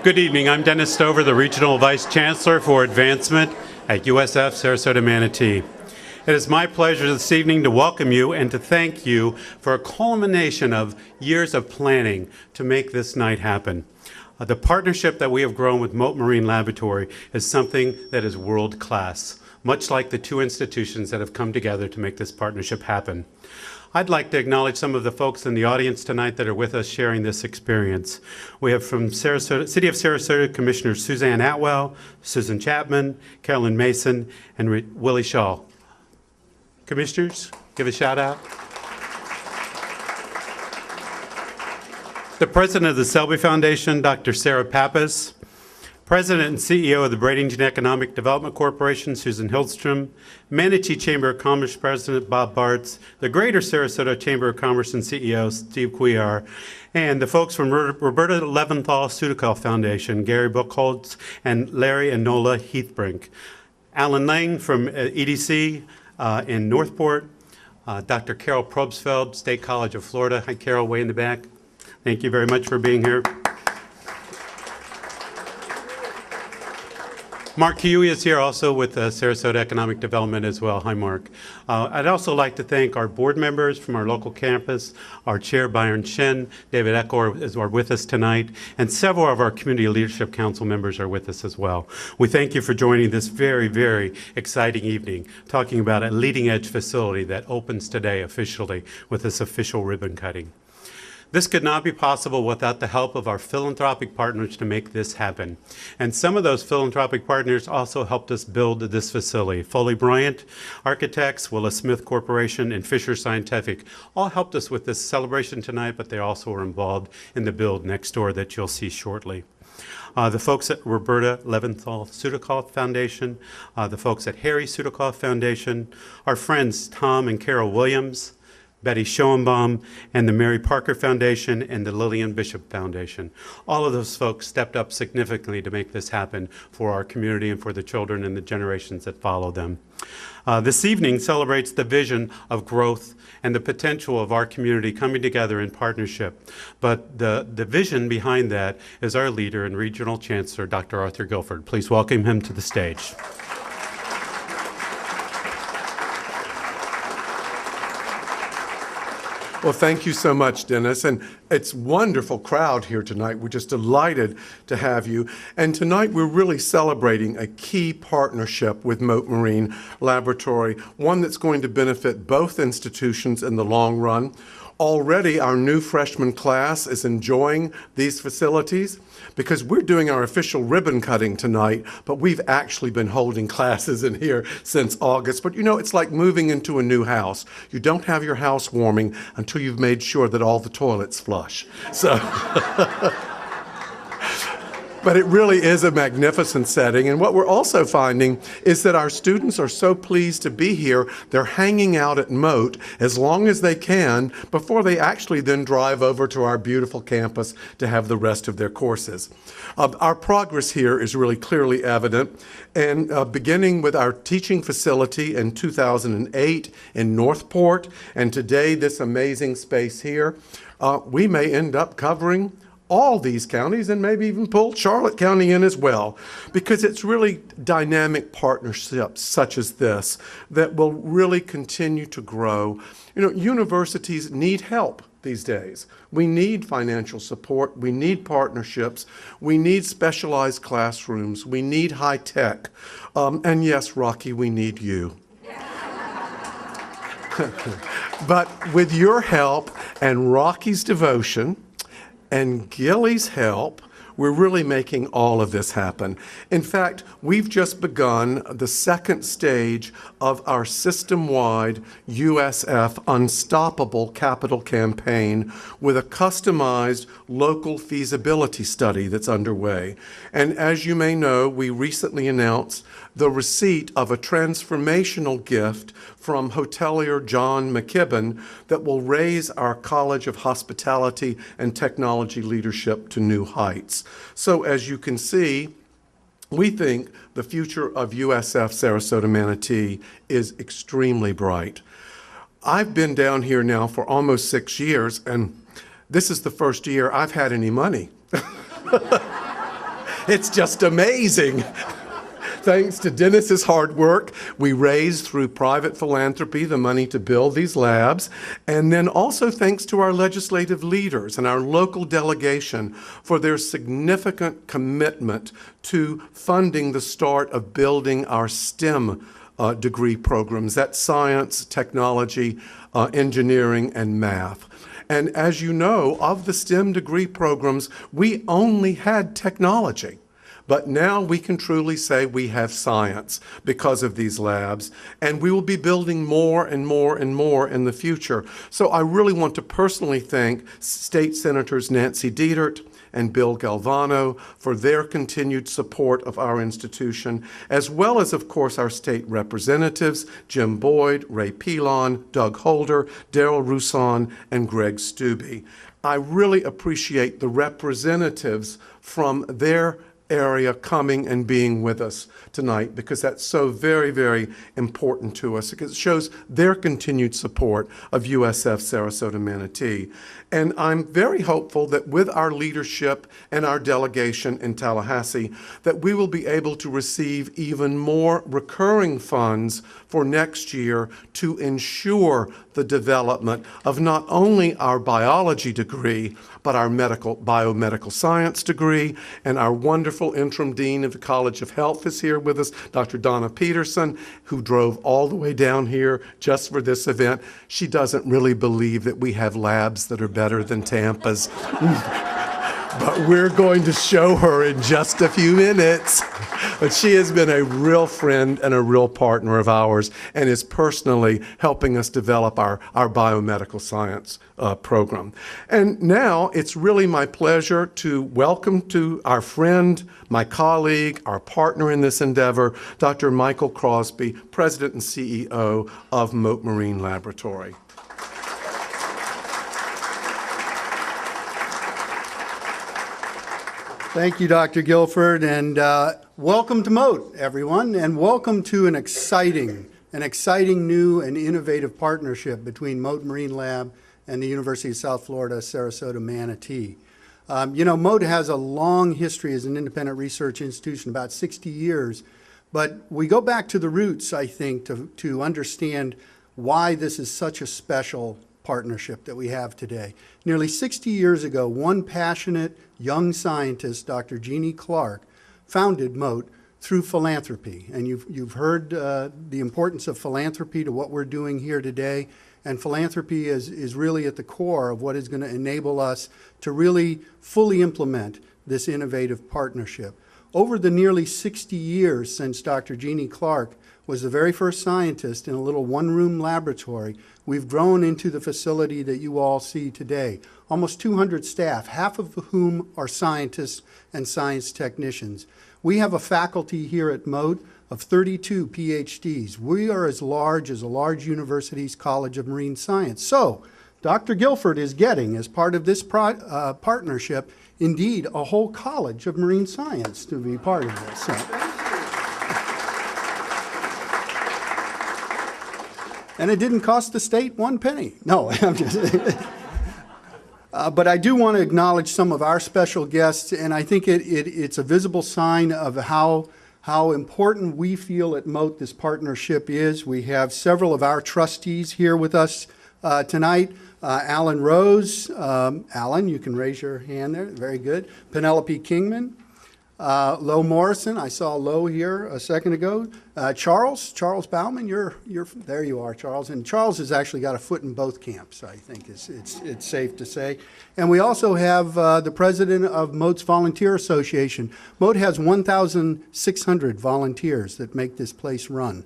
Good evening. I'm Dennis Stover, the Regional Vice Chancellor for Advancement at USF Sarasota Manatee. It is my pleasure this evening to welcome you and to thank you for a culmination of years of planning to make this night happen. The partnership that we have grown with Mote Marine Laboratory is something that is world-class, much like the two institutions that have come together to make this partnership happen. I'd like to acknowledge some of the folks in the audience tonight that are with us sharing this experience. We have from Sarasota, City of Sarasota Commissioners Suzanne Atwell, Susan Chapman, Carolyn Mason, and Willie Shaw. Commissioners, give a shout out. The President of the Selby Foundation, Dr. Sarah Pappas. President and CEO of the Bradenton Economic Development Corporation, Susan Hildstrom, Manatee Chamber of Commerce President Bob Bartz, the Greater Sarasota Chamber of Commerce and CEO Steve Cuellar, and the folks from Roberta Leventhal Sudikoff Foundation, Gary Buchholz, and Larry and Nola Heathbrink. Alan Lang from EDC in Northport, Dr. Carol Probsfeld, State College of Florida. Hi, Carol, way in the back. Thank you very much for being here. Mark Huey is here also with Sarasota Economic Development as well. Hi, Mark. I'd also like to thank our board members from our local campus, our chair, Byron Shen, David Eckhor are with us tonight, and several of our Community Leadership Council members are with us as well. We thank you for joining this very, very exciting evening, talking about a leading edge facility that opens today officially with this official ribbon cutting. This could not be possible without the help of our philanthropic partners to make this happen. And some of those philanthropic partners also helped us build this facility. Foley Bryant Architects, Willis Smith Corporation, and Fisher Scientific all helped us with this celebration tonight, but they also were involved in the build next door that you'll see shortly. The folks at Roberta Leventhal Sudikoff Foundation, the folks at Harry Sudikoff Foundation, our friends Tom and Carol Williams, Betty Schoenbaum, and the Mary Parker Foundation, and the Lillian Bishop Foundation. All of those folks stepped up significantly to make this happen for our community and for the children and the generations that follow them. This evening celebrates the vision of growth and the potential of our community coming together in partnership. But the vision behind that is our leader and Regional Chancellor, Dr. Arthur Guilford. Please welcome him to the stage. Well, thank you so much, Dennis. And it's a wonderful crowd here tonight. We're just delighted to have you. And tonight we're really celebrating a key partnership with Mote Marine Laboratory, one that's going to benefit both institutions in the long run. Already our new freshman class is enjoying these facilities because we're doing our official ribbon cutting tonight, but we've actually been holding classes in here since August. But you know, it's like moving into a new house. You don't have your house warming until you've made sure that all the toilets flush. So. But it really is a magnificent setting. And what we're also finding is that our students are so pleased to be here. They're hanging out at Mote as long as they can before they actually then drive over to our beautiful campus to have the rest of their courses. Our progress here is really clearly evident. And beginning with our teaching facility in 2008 in Northport, and today this amazing space here, we may end up covering all these counties and maybe even pull Charlotte County in as well, because it's really dynamic partnerships such as this that will really continue to grow. You know, universities need help these days. We need financial support, we need partnerships, we need specialized classrooms, we need high tech, and yes, Rocky, we need you. But with your help and Rocky's devotion, and Gilly's help, we're really making all of this happen. In fact, we've just begun the second stage of our system-wide USF Unstoppable Capital Campaign with a customized local feasibility study that's underway. And as you may know, we recently announced the receipt of a transformational gift from hotelier John McKibben that will raise our College of Hospitality and Technology leadership to new heights. So as you can see, we think the future of USF Sarasota Manatee is extremely bright. I've been down here now for almost 6 years, and this is the first year I've had any money. It's just amazing. Thanks to Dennis's hard work, we raised through private philanthropy the money to build these labs, and then also thanks to our legislative leaders and our local delegation for their significant commitment to funding the start of building our STEM degree programs. That's science, technology, engineering, and math. And as you know, of the STEM degree programs, we only had technology. But now we can truly say we have science because of these labs, and we will be building more and more and more in the future. So I really want to personally thank State Senators Nancy Dietert and Bill Galvano for their continued support of our institution, as well as, of course, our state representatives, Jim Boyd, Ray Pilon, Doug Holder, Darrell Rousson, and Greg Stubbe. I really appreciate the representatives from their area coming and being with us tonight, because that's so very, very important to us, because it shows their continued support of USF Sarasota Manatee. And I'm very hopeful that with our leadership and our delegation in Tallahassee, that we will be able to receive even more recurring funds for next year to ensure the development of not only our biology degree, but our biomedical science degree. And our wonderful interim dean of the College of Health is here with us, Dr. Donna Peterson, who drove all the way down here just for this event. She doesn't really believe that we have labs that are better than Tampa's. But we're going to show her in just a few minutes. But she has been a real friend and a real partner of ours, and is personally helping us develop our biomedical science program. And now it's really my pleasure to welcome to our friend, my colleague, our partner in this endeavor, Dr. Michael Crosby, President and CEO of Mote Marine Laboratory. Thank you, Dr. Guilford, and welcome to Mote, everyone, and welcome to an exciting new and innovative partnership between Mote Marine Lab and the University of South Florida, Sarasota Manatee. Mote has a long history as an independent research institution, about 60 years, but we go back to the roots, I think, to understand why this is such a special partnership that we have today. Nearly 60 years ago, one passionate young scientist, Dr. Jeannie Clark, founded Mote through philanthropy. And you've heard the importance of philanthropy to what we're doing here today. And philanthropy is really at the core of what is going to enable us to really fully implement this innovative partnership. Over the nearly 60 years since Dr. Jeannie Clark was the very first scientist in a little one-room laboratory, we've grown into the facility that you all see today. Almost 200 staff, half of whom are scientists and science technicians. We have a faculty here at Mote of 32 PhDs. We are as large as a large university's College of Marine Science. So, Dr. Guilford is getting, as part of this partnership, indeed, a whole College of Marine Science to be part of this. So. And it didn't cost the state one penny. No, I'm just but I do want to acknowledge some of our special guests, and I think it's a visible sign of how important we feel at Mote this partnership is. We have several of our trustees here with us tonight. Alan Rose. Alan, you can raise your hand there. Very good. Penelope Kingman. Lo Morrison, I saw Lo here a second ago. Charles Bauman, you're there. You are, Charles, and Charles has actually got a foot in both camps. I think it's safe to say. And we also have the president of Mote's Volunteer Association. Mote has 1,600 volunteers that make this place run.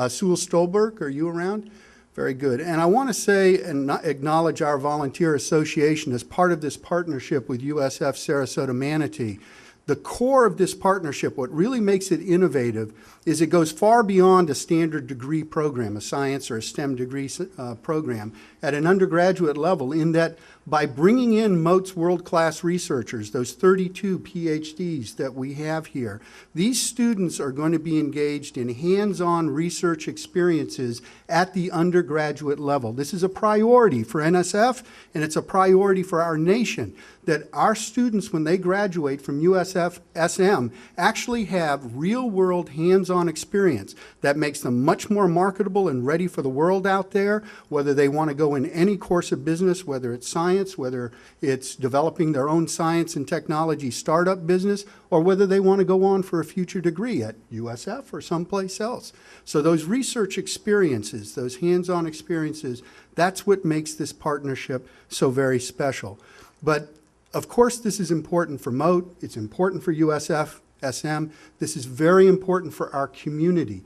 Sewell Stolberg, are you around? Very good. And I want to say and acknowledge our volunteer association as part of this partnership with USF Sarasota Manatee. The core of this partnership, what really makes it innovative, is it goes far beyond a standard degree program, a science or a STEM degree program, at an undergraduate level, in that by bringing in Mote's world-class researchers, those 32 PhDs that we have here, these students are going to be engaged in hands-on research experiences at the undergraduate level. This is a priority for NSF, and it's a priority for our nation, that our students, when they graduate from USF USFSM actually have real-world hands-on experience that makes them much more marketable and ready for the world out there, whether they want to go in any course of business, whether it's science, whether it's developing their own science and technology startup business, or whether they want to go on for a future degree at USF or someplace else. So those research experiences, those hands-on experiences, that's what makes this partnership so very special. But of course, this is important for Mote. It's important for USFSM. This is very important for our community.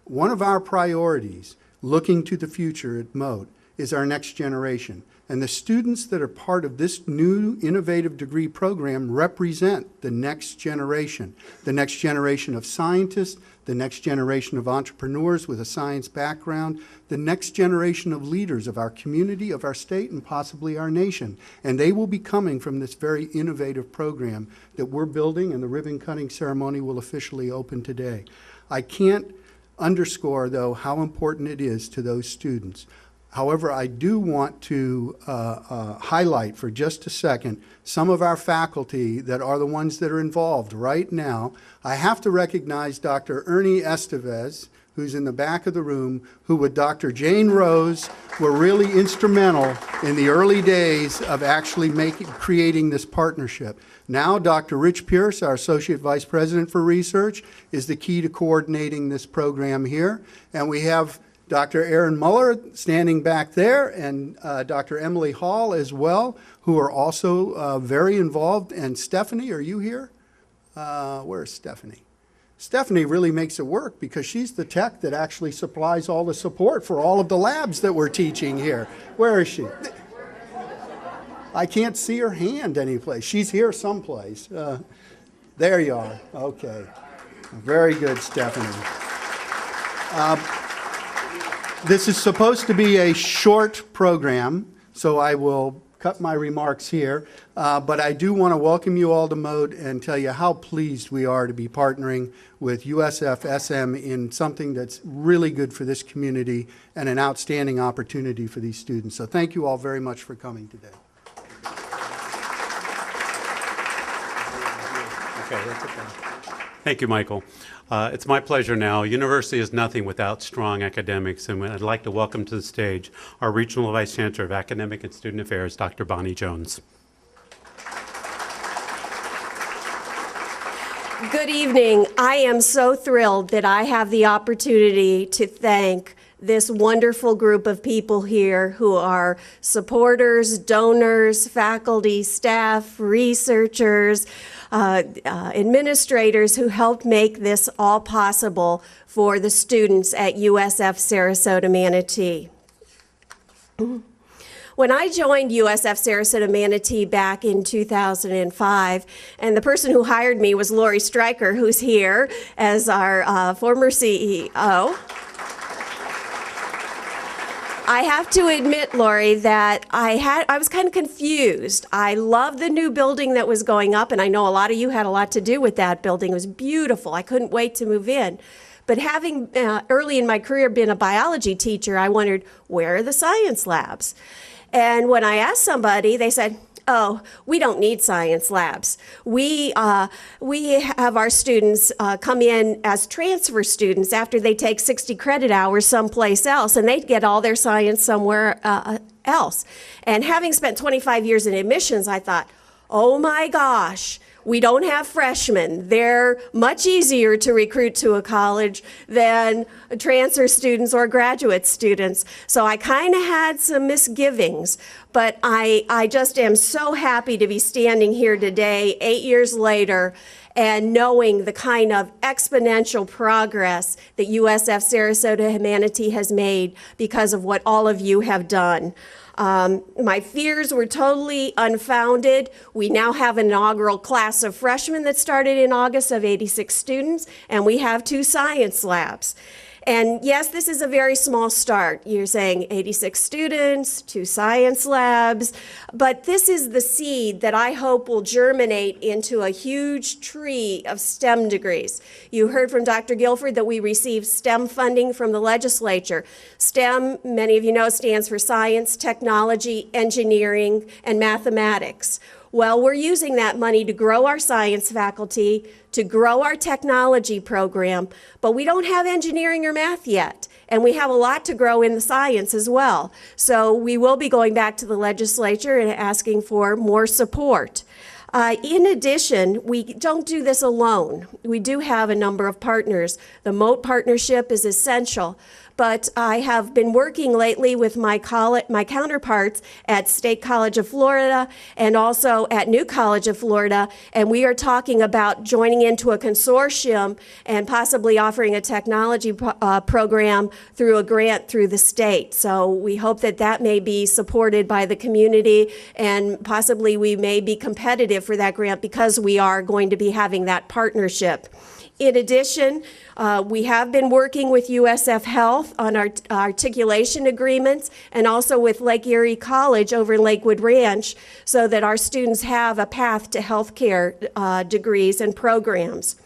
One of our priorities, looking to the future at Mote, is our next generation. And the students that are part of this new innovative degree program represent the next generation of scientists, the next generation of entrepreneurs with a science background, the next generation of leaders of our community, of our state, and possibly our nation. And they will be coming from this very innovative program that we're building, and the ribbon cutting ceremony will officially open today. I can't underscore, though, how important it is to those students. However, I do want to highlight for just a second some of our faculty that are the ones that are involved right now. I have to recognize Dr. Ernie Estevez, who's in the back of the room, who with Dr. Jane Rose were really instrumental in the early days of actually creating this partnership. Now, Dr. Rich Pierce, our Associate Vice President for Research, is the key to coordinating this program here. And we have Dr. Aaron Muller standing back there, and Dr. Emily Hall as well, who are also very involved. And Stephanie, are you here? Where's Stephanie? Stephanie really makes it work because she's the tech that actually supplies all the support for all of the labs that we're teaching here. Where is she? I can't see her hand anyplace. She's here someplace. There you are. Okay. Very good, Stephanie. This is supposed to be a short program, so I will cut my remarks here. But I do want to welcome you all to Mote and tell you how pleased we are to be partnering with USFSM in something that's really good for this community and an outstanding opportunity for these students. So thank you all very much for coming today. Okay, that's okay. Thank you, Michael. It's my pleasure now. University is nothing without strong academics, and I'd like to welcome to the stage our Regional Vice Chancellor of Academic and Student Affairs, Dr. Bonnie Jones. Good evening. I am so thrilled that I have the opportunity to thank this wonderful group of people here who are supporters, donors, faculty, staff, researchers, administrators who helped make this all possible for the students at USF Sarasota Manatee. When I joined USF Sarasota Manatee back in 2005, and the person who hired me was Lori Stryker, who's here as our former CEO. I have to admit, Lori, that I was kind of confused. I loved the new building that was going up, and I know a lot of you had a lot to do with that building. It was beautiful. I couldn't wait to move in. But having early in my career been a biology teacher, I wondered, where are the science labs? And when I asked somebody, they said, oh, we don't need science labs. We have our students come in as transfer students after they take 60 credit hours someplace else, and they get all their science somewhere else. And having spent 25 years in admissions, I thought, oh my gosh, we don't have freshmen. They're much easier to recruit to a college than transfer students or graduate students. So I kind of had some misgivings, but I just am so happy to be standing here today, 8 years later, and knowing the kind of exponential progress that USF Sarasota Manatee has made because of what all of you have done. My fears were totally unfounded. We now have an inaugural class of freshmen that started in August of 86 students, and we have 2 science labs. And yes, this is a very small start. You're saying 86 students, 2 science labs, but this is the seed that I hope will germinate into a huge tree of STEM degrees. You heard from Dr. Guilford that we received STEM funding from the legislature. STEM, many of you know, stands for science, technology, engineering, and mathematics. Well, we're using that money to grow our science faculty, to grow our technology program, but we don't have engineering or math yet. And we have a lot to grow in the science as well. So we will be going back to the legislature and asking for more support. In addition, we don't do this alone. We do have a number of partners. The Mote partnership is essential. But I have been working lately with my counterparts at State College of Florida and also at New College of Florida, and we are talking about joining into a consortium and possibly offering a technology program through a grant through the state. So we hope that that may be supported by the community, and possibly we may be competitive for that grant because we are going to be having that partnership. In addition, we have been working with USF Health on our articulation agreements and also with Lake Erie College over in Lakewood Ranch so that our students have a path to healthcare degrees and programs.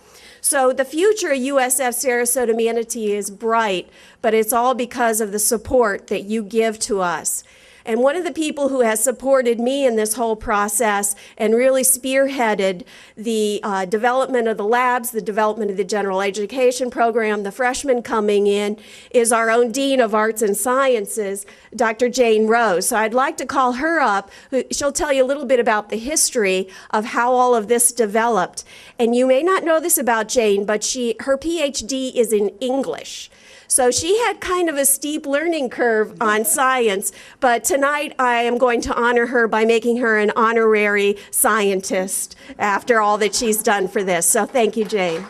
So the future of USF Sarasota Manatee is bright, but it's all because of the support that you give to us. And one of the people who has supported me in this whole process and really spearheaded the development of the labs, the development of the general education program, the freshmen coming in, is our own Dean of Arts and Sciences, Dr. Jane Rose. So I'd like to call her up. She'll tell you a little bit about the history of how all of this developed. And you may not know this about Jane, but her PhD is in English. So she had kind of a steep learning curve on science, but tonight I am going to honor her by making her an honorary scientist after all that she's done for this. So thank you, Jane.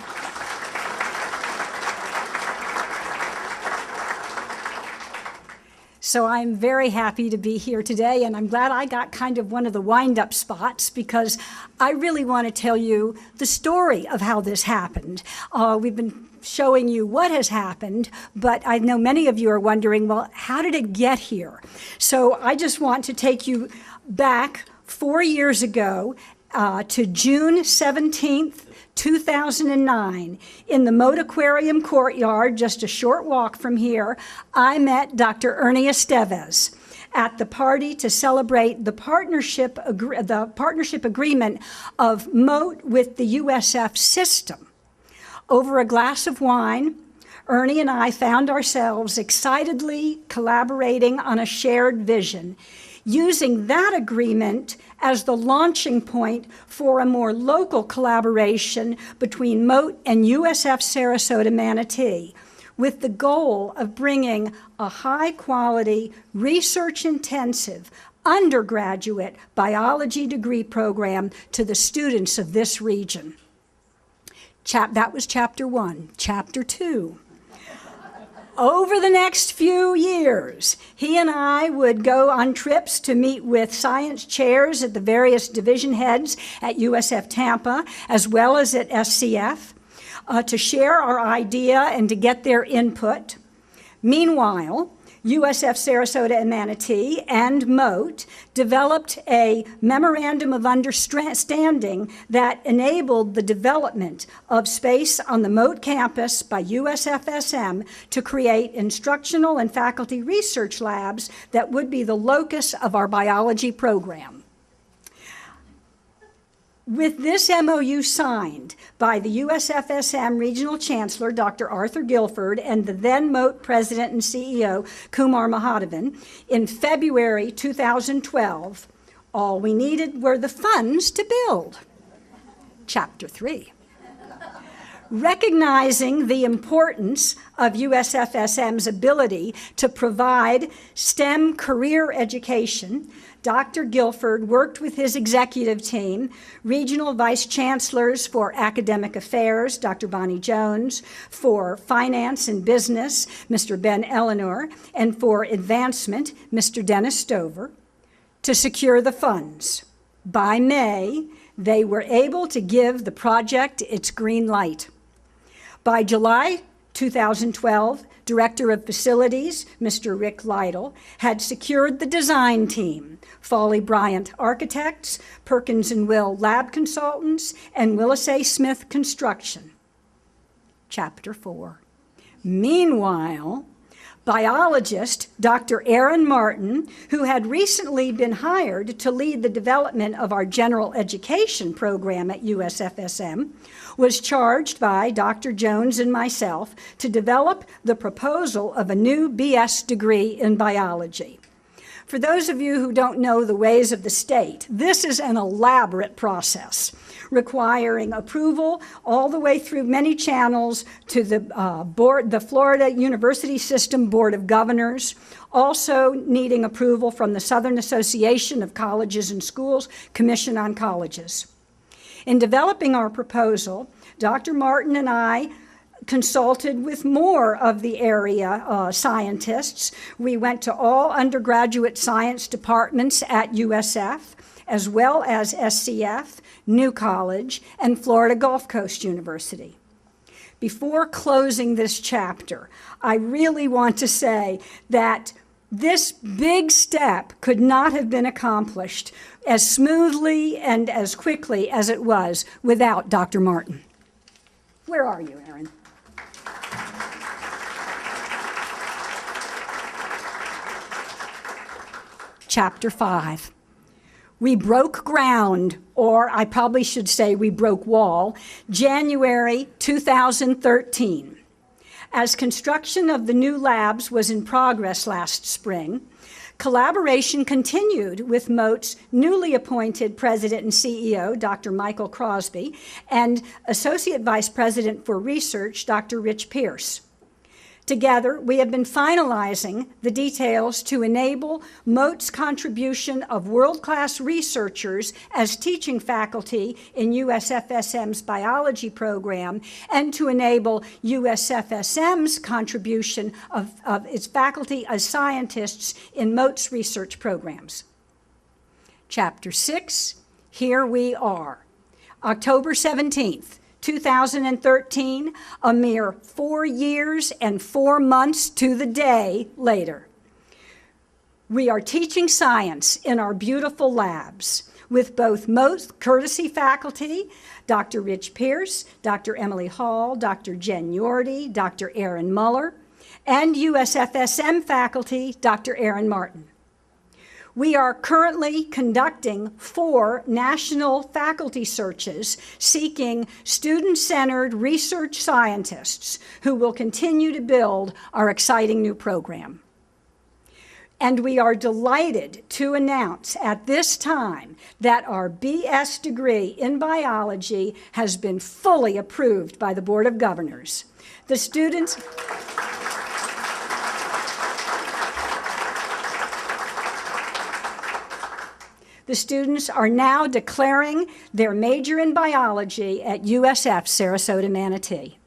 So I'm very happy to be here today, and I'm glad I got kind of one of the wind-up spots because I really want to tell you the story of how this happened. We've been showing you what has happened, but I know many of you are wondering, well, how did it get here? So I just want to take you back 4 years ago to June 17th, 2009, in the Mote Aquarium courtyard, just a short walk from here. I met Dr. Ernie Estevez at the party to celebrate the partnership agreement of Mote with the USF system. Over a glass of wine, Ernie and I found ourselves excitedly collaborating on a shared vision, using that agreement as the launching point for a more local collaboration between Mote and USF Sarasota Manatee, with the goal of bringing a high-quality, research-intensive, undergraduate biology degree program to the students of this region. That was chapter 1. Chapter 2. Over the next few years, he and I would go on trips to meet with science chairs at the various division heads at USF Tampa, as well as at SCF, to share our idea and to get their input. Meanwhile, USF Sarasota and Manatee and Mote developed a memorandum of understanding that enabled the development of space on the Mote campus by USFSM to create instructional and faculty research labs that would be the locus of our biology program. With this MOU signed by the USFSM Regional Chancellor, Dr. Arthur Guilford, and the then Mote President and CEO, Kumar Mahadevan, in February 2012, all we needed were the funds to build. Chapter 3. Recognizing the importance of USFSM's ability to provide STEM career education, Dr. Guilford worked with his executive team, regional vice chancellors for academic affairs, Dr. Bonnie Jones, for finance and business, Mr. Ben Eleanor, and for advancement, Mr. Dennis Stover, to secure the funds. By May, they were able to give the project its green light. By July 2012, Director of Facilities, Mr. Rick Lytle, had secured the design team, Foley Bryant Architects, Perkins & Will Lab Consultants, and Willis A. Smith Construction. Chapter 4. Meanwhile, biologist Dr. Aaron Martin, who had recently been hired to lead the development of our general education program at USFSM, was charged by Dr. Jones and myself to develop the proposal of a new BS degree in biology. For those of you who don't know the ways of the state, this is an elaborate process requiring approval all the way through many channels to the Florida University System Board of Governors, also needing approval from the Southern Association of Colleges and Schools Commission on Colleges. In developing our proposal, Dr. Martin and I consulted with more of the area scientists. We went to all undergraduate science departments at USF, as well as SCF, New College, and Florida Gulf Coast University. Before closing this chapter, I really want to say that this big step could not have been accomplished as smoothly and as quickly as it was without Dr. Martin. Where are you, Aaron? Chapter 5. We broke ground, or I probably should say we broke wall, January 2013. As construction of the new labs was in progress last spring, collaboration continued with Mote's newly appointed president and CEO, Dr. Michael Crosby, and Associate Vice President for Research, Dr. Rich Pierce. Together, we have been finalizing the details to enable Mote's contribution of world-class researchers as teaching faculty in USFSM's biology program, and to enable USFSM's contribution of its faculty as scientists in Mote's research programs. Chapter 6, here we are. October 17th. 2013, a mere 4 years and 4 months to the day later. We are teaching science in our beautiful labs with both Mote courtesy faculty, Dr. Rich Pierce, Dr. Emily Hall, Dr. Jen Yorty, Dr. Aaron Muller, and USFSM faculty, Dr. Aaron Martin. We are currently conducting 4 national faculty searches seeking student-centered research scientists who will continue to build our exciting new program. And we are delighted to announce at this time that our BS degree in biology has been fully approved by the Board of Governors. The students... The students are now declaring their major in biology at USF Sarasota Manatee.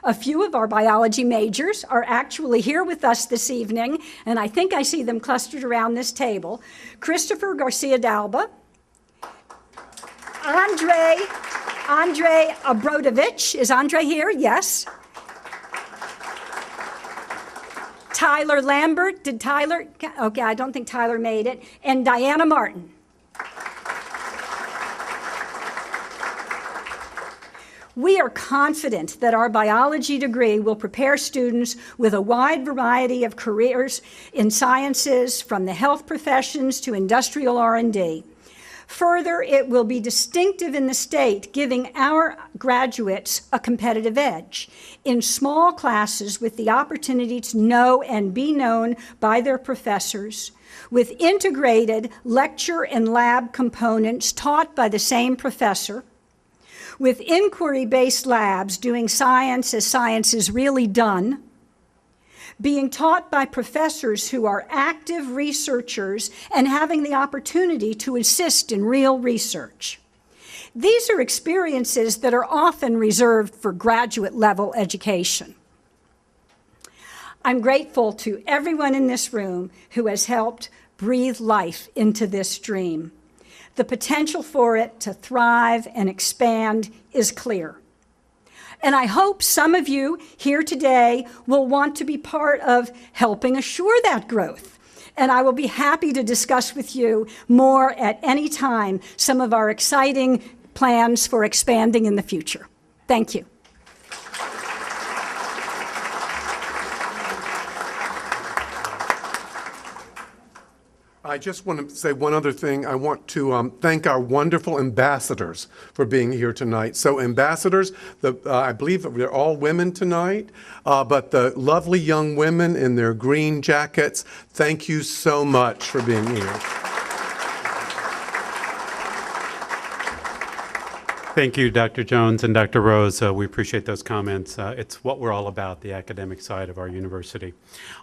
A few of our biology majors are actually here with us this evening, and I think I see them clustered around this table. Christopher Garcia Dalba, Andre Abrodovich. Is Andre here? Yes. Tyler Lambert, did Tyler? Okay, I don't think Tyler made it. And Diana Martin. We are confident that our biology degree will prepare students with a wide variety of careers in sciences, from the health professions to industrial R&D. Further, it will be distinctive in the state, giving our graduates a competitive edge in small classes with the opportunity to know and be known by their professors, with integrated lecture and lab components taught by the same professor, with inquiry-based labs doing science as science is really done, being taught by professors who are active researchers and having the opportunity to assist in real research. These are experiences that are often reserved for graduate-level education. I'm grateful to everyone in this room who has helped breathe life into this dream. The potential for it to thrive and expand is clear. And I hope some of you here today will want to be part of helping assure that growth. And I will be happy to discuss with you more at any time some of our exciting plans for expanding in the future. Thank you. I just want to say one other thing. I want to thank our wonderful ambassadors for being here tonight. So ambassadors, I believe they're all women tonight, but the lovely young women in their green jackets, thank you so much for being here. Thank you, Dr. Jones and Dr. Rose. We appreciate those comments. It's what we're all about, the academic side of our university.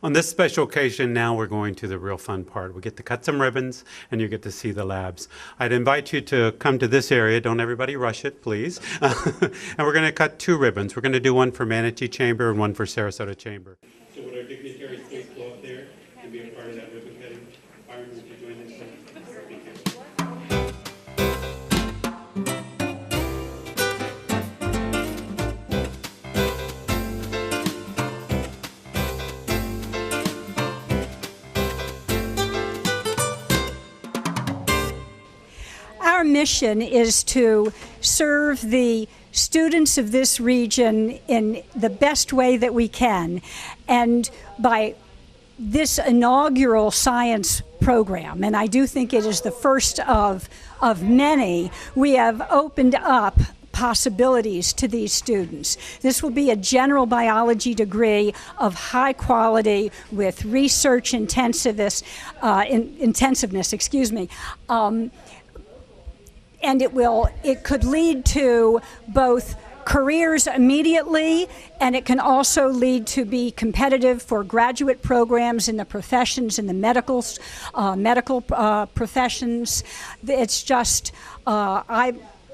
On this special occasion, now we're going to the real fun part. We get to cut some ribbons, and you get to see the labs. I'd invite you to come to this area. Don't everybody rush it, please. And we're going to cut 2 ribbons. We're going to do one for Manatee Chamber and one for Sarasota Chamber. So would our dignitaries please go up there and be a part of that ribbon cutting? Byron, would you join us? Thank you. Our mission is to serve the students of this region in the best way that we can. And by this inaugural science program, and I do think it is the first of many, we have opened up possibilities to these students. This will be a general biology degree of high quality with research intensiveness, and it could lead to both careers immediately, and it can also lead to be competitive for graduate programs in the professions, in the medical professions. It's just, I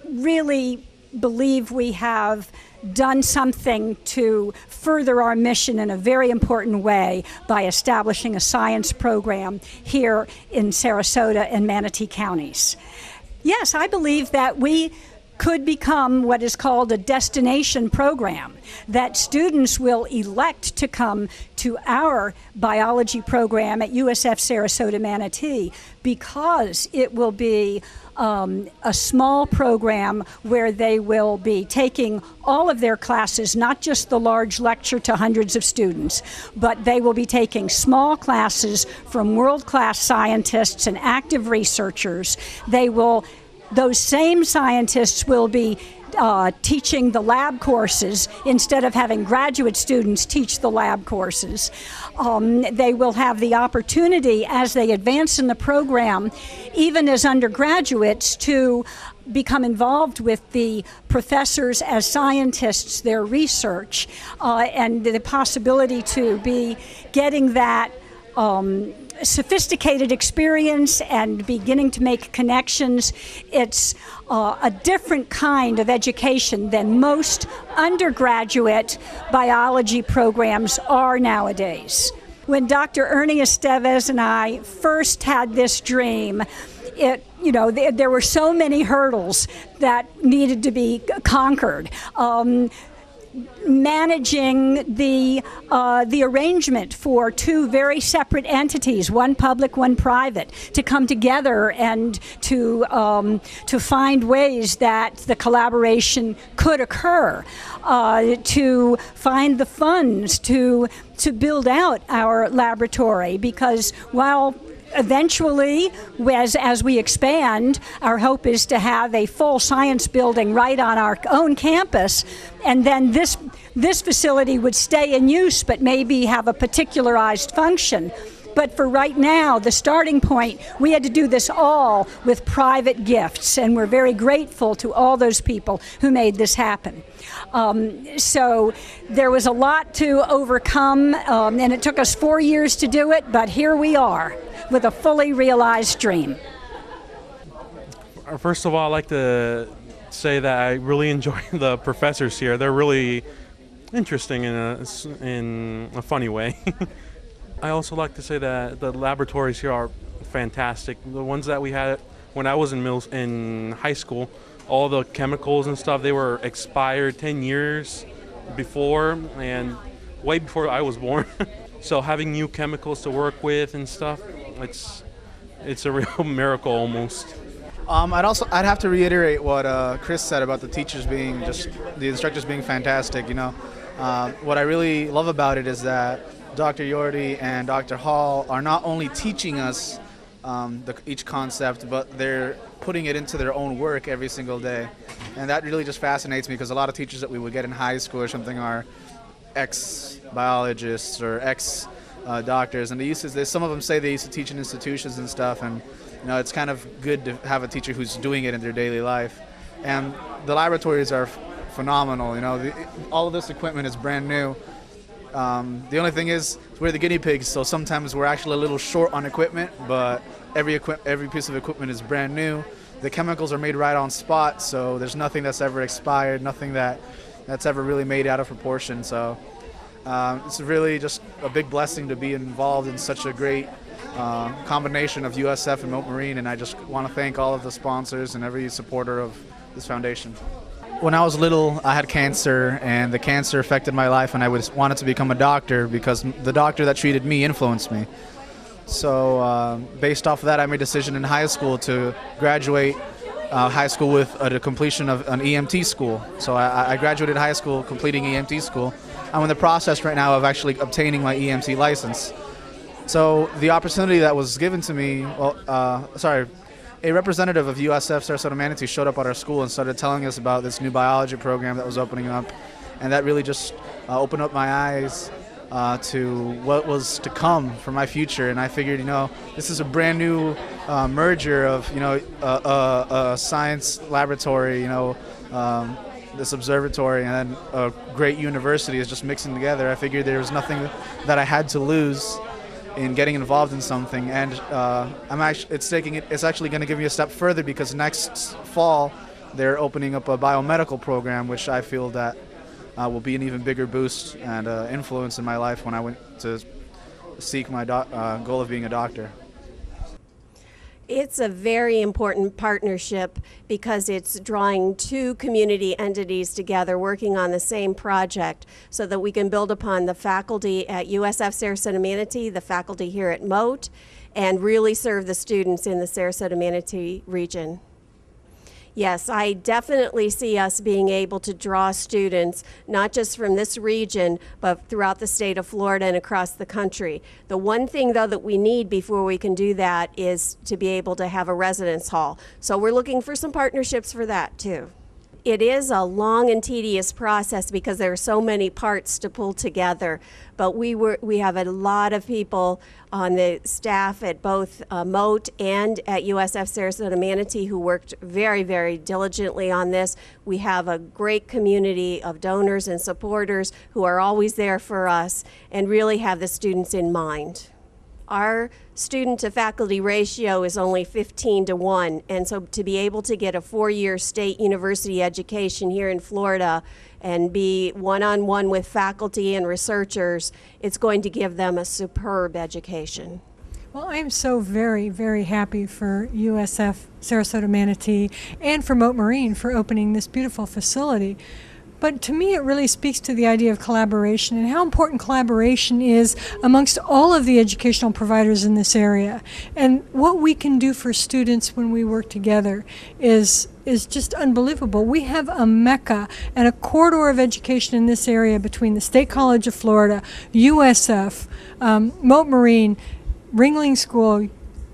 really believe we have done something to further our mission in a very important way by establishing a science program here in Sarasota and Manatee counties. Yes, I believe that we could become what is called a destination program, that students will elect to come to our biology program at USF Sarasota Manatee because it will be a small program where they will be taking all of their classes, not just the large lecture to hundreds of students, but they will be taking small classes from world-class scientists and active researchers. Those same scientists will be teaching the lab courses instead of having graduate students teach the lab courses. They will have the opportunity as they advance in the program, even as undergraduates, to become involved with the professors as scientists, their research, and the possibility to be getting that sophisticated experience and beginning to make connections. It's a different kind of education than most undergraduate biology programs are nowadays. When Dr. Ernie Estevez and I first had this dream, there were so many hurdles that needed to be conquered. Managing the arrangement for 2 very separate entities, one public, one private, to come together and to find ways that the collaboration could occur, to find the funds to build out our laboratory, because while eventually, as we expand, our hope is to have a full science building right on our own campus, and then this facility would stay in use but maybe have a particularized function. But for right now, the starting point, we had to do this all with private gifts, and we're very grateful to all those people who made this happen. So there was a lot to overcome, and it took us 4 years to do it, but here we are with a fully realized dream. First of all, I'd like to say that I really enjoy the professors here. They're really interesting in a funny way. I also like to say that the laboratories here are fantastic. The ones that we had when I was in high school, all the chemicals and stuff, they were expired 10 years before and way before I was born. So having new chemicals to work with and stuff, it's a real miracle almost. I'd have to reiterate what Chris said about the instructors being fantastic. What I really love about it is that Dr. Yordi and Dr. Hall are not only teaching us each concept, but they're putting it into their own work every single day. And that really just fascinates me, because a lot of teachers that we would get in high school or something are ex-biologists or ex-doctors, and some of them say they used to teach in institutions and stuff, and it's kind of good to have a teacher who's doing it in their daily life. And the laboratories are phenomenal. All of this equipment is brand new. The only thing is, we're the guinea pigs, so sometimes we're actually a little short on equipment, but every piece of equipment is brand new. The chemicals are made right on spot, so there's nothing that's ever expired, nothing that's ever really made out of proportion. So it's really just a big blessing to be involved in such a great combination of USF and Mote Marine, and I just want to thank all of the sponsors and every supporter of this foundation. When I was little, I had cancer, and the cancer affected my life, and I wanted to become a doctor because the doctor that treated me influenced me. So based off of that, I made a decision in high school to graduate high school with the completion of an EMT school. So I graduated high school completing EMT school. I'm in the process right now of actually obtaining my EMT license. So the opportunity that was given to me, a representative of USF Sarasota Manatee showed up at our school and started telling us about this new biology program that was opening up, and that really just opened up my eyes to what was to come for my future. And I figured, this is a brand new merger of, a science laboratory, this observatory, and then a great university is just mixing together. I figured there was nothing that I had to lose in getting involved in something, and it's actually going to give me a step further, because next fall they're opening up a biomedical program, which I feel that will be an even bigger boost and influence in my life when I went to seek my goal of being a doctor. It's a very important partnership because it's drawing two community entities together working on the same project so that we can build upon the faculty at USF Sarasota Manatee, the faculty here at Mote, and really serve the students in the Sarasota Manatee region. Yes, I definitely see us being able to draw students, not just from this region, but throughout the state of Florida and across the country. The one thing, though, that we need before we can do that is to be able to have a residence hall. So we're looking for some partnerships for that, too. It is a long and tedious process because there are so many parts to pull together, but we have a lot of people on the staff at both Mote and at USF Sarasota Manatee who worked very, very diligently on this. We have a great community of donors and supporters who are always there for us and really have the students in mind. Our student to faculty ratio is only 15-1, and so to be able to get a 4-year state university education here in Florida and be one-on-one with faculty and researchers, it's going to give them a superb education. Well, I am so very, very happy for USF Sarasota Manatee and for Mote Marine for opening this beautiful facility. But to me, it really speaks to the idea of collaboration and how important collaboration is amongst all of the educational providers in this area. And what we can do for students when we work together is just unbelievable. We have a mecca and a corridor of education in this area between the State College of Florida, USF, Mote Marine, Ringling School,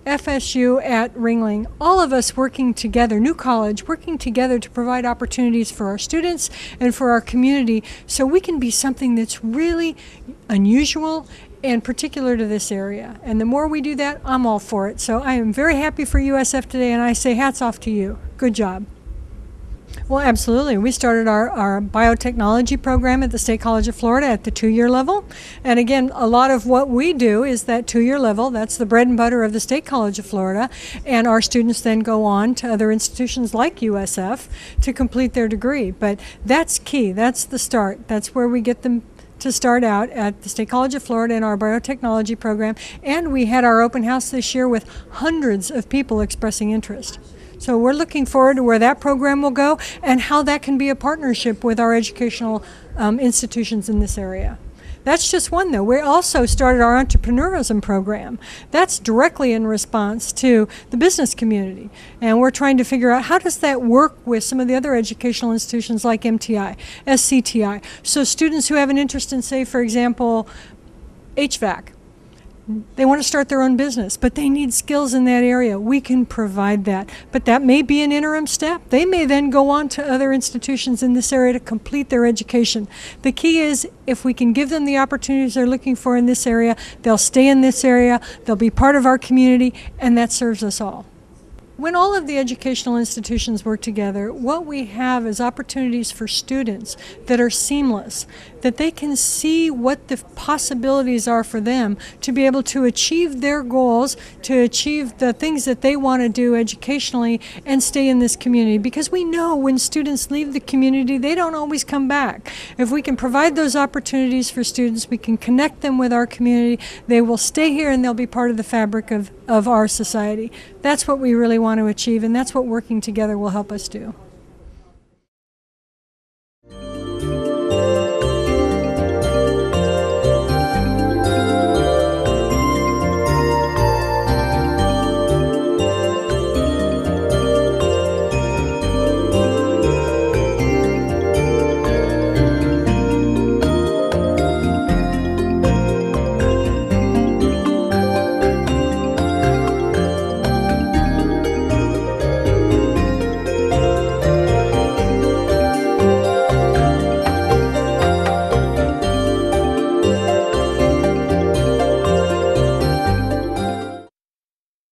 FSU at Ringling, all of us working together, New College, working together to provide opportunities for our students and for our community so we can be something that's really unusual and particular to this area. And the more we do that, I'm all for it. So I am very happy for USF today, and I say hats off to you. Good job. Well, absolutely. We started our biotechnology program at the State College of Florida at the 2-year level. And again, a lot of what we do is that 2-year level. That's the bread and butter of the State College of Florida. And our students then go on to other institutions like USF to complete their degree. But that's key. That's the start. That's where we get them to start out at the State College of Florida in our biotechnology program. And we had our open house this year with hundreds of people expressing interest. So we're looking forward to where that program will go and how that can be a partnership with our educational institutions in this area. That's just one, though. We also started our entrepreneurism program. That's directly in response to the business community. And we're trying to figure out how does that work with some of the other educational institutions like MTI, SCTI. So students who have an interest in, say, for example, HVAC, They want to start their own business, but they need skills in that area. We can provide that. But that may be an interim step. They may then go on to other institutions in this area to complete their education. The key is if we can give them the opportunities they're looking for in this area, they'll stay in this area, they'll be part of our community, and that serves us all. When all of the educational institutions work together, what we have is opportunities for students that are seamless, that they can see what the possibilities are for them to be able to achieve their goals, to achieve the things that they want to do educationally and stay in this community. Because we know when students leave the community, they don't always come back. If we can provide those opportunities for students, we can connect them with our community, they will stay here and they'll be part of the fabric of our society. That's what we really want to achieve, and that's what working together will help us do.